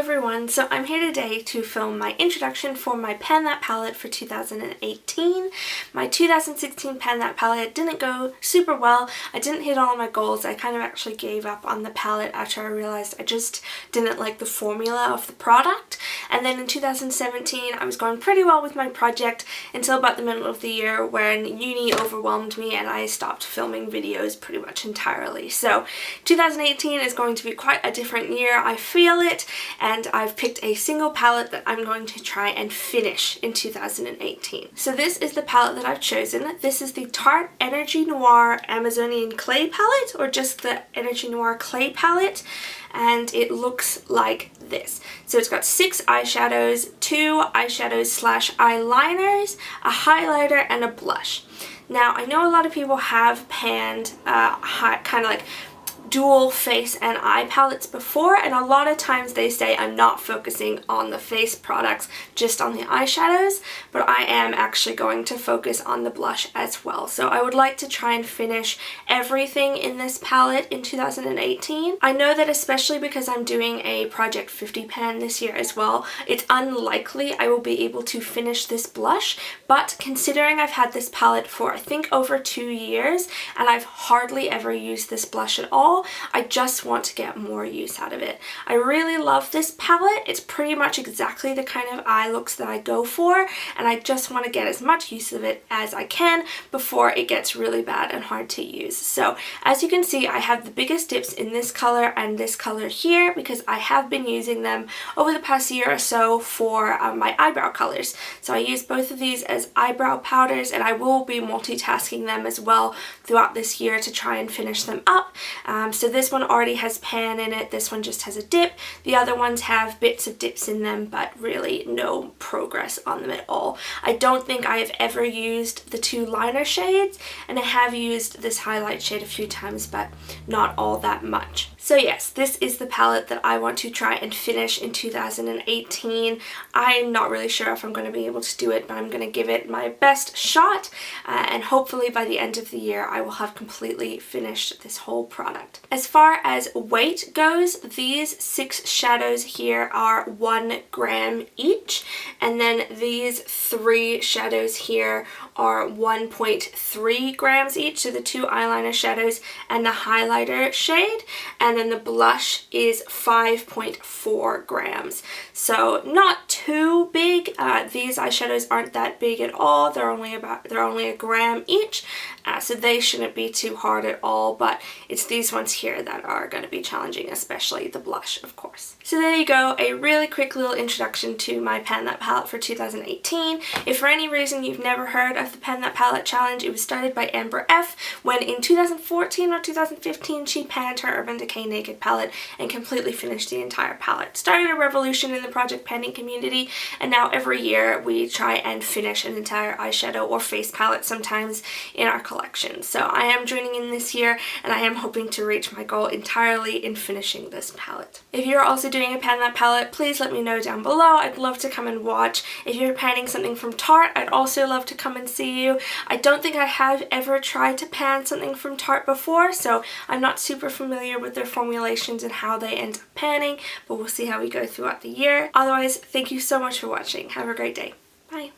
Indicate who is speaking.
Speaker 1: everyone, so I'm here today to film my introduction for my Pan That palette for 2018. My 2016 Pan That palette didn't go super well. I didn't hit all of my goals. I kind of actually gave up on the palette after I realized I just didn't like the formula of the product. And then in 2017 I was going pretty well with my project until about the middle of the year when uni overwhelmed me and I stopped filming videos pretty much entirely. So 2018 is going to be quite a different year, I feel it, and I've picked a single palette that I'm going to try and finish in 2018. So this is the palette that I've chosen. This is the Tarte Energy Noir Amazonian Clay palette, or just the Energy Noir Clay palette, and it looks like this. So it's got 6 eyeshadows, 2 eyeshadows / eyeliners, a highlighter, and a blush. Now I know a lot of people have panned kind of like dual face and eye palettes before, and a lot of times they say I'm not focusing on the face products, just on the eyeshadows, but I am actually going to focus on the blush as well. So I would like to try and finish everything in this palette in 2018. I know that especially because I'm doing a Project 50 pan this year as well, it's unlikely I will be able to finish this blush, but considering I've had this palette for I think over 2 years and I've hardly ever used this blush at all, I just want to get more use out of it. I really love this palette. It's pretty much exactly the kind of eye looks that I go for, and I just want to get as much use of it as I can before it gets really bad and hard to use. So as you can see, I have the biggest dips in this color and this color here because I have been using them over the past year or so for my eyebrow colors. So I use both of these as eyebrow powders, and I will be multitasking them as well throughout this year to try and finish them up. So this one already has pan in it, this one just has a dip. The other ones have bits of dips in them, but really no progress on them at all. I don't think I have ever used the 2 liner shades, and I have used this highlight shade a few times, but not all that much. So yes, this is the palette that I want to try and finish in 2018. I'm not really sure if I'm going to be able to do it, but I'm going to give it my best shot, and hopefully by the end of the year I will have completely finished this whole product. As far as weight goes, these 6 shadows here are 1 gram each, and then these 3 shadows here are 1.3 grams each, so the 2 eyeliner shadows and the highlighter shade, and then the blush is 5.4 grams. So not too big. These eyeshadows aren't that big at all. They're only a gram each, so they shouldn't be too hard at all, but it's these ones here that are going to be challenging, especially the blush, of course. So there you go, a really quick little introduction to my Pan That palette for 2018. If for any reason you've never heard of the Pan That palette challenge, it was started by Amber F when in 2014 or 2015 she panned her Urban Decay Naked palette and completely finished the entire palette. Started a revolution in the project panning community, and now every year we try and finish an entire eyeshadow or face palette sometimes in our collection. So I am joining in this year, and I am hoping to reach my goal entirely in finishing this palette. If you're also doing a Pan That palette, please let me know down below. I'd love to come and watch. If you're panning something from Tarte, I'd also love to come and see you. I don't think I have ever tried to pan something from Tarte before, so I'm not super familiar with their formulations and how they end up panning, but we'll see how we go throughout the year. Otherwise, thank you so much for watching. Have a great day. Bye.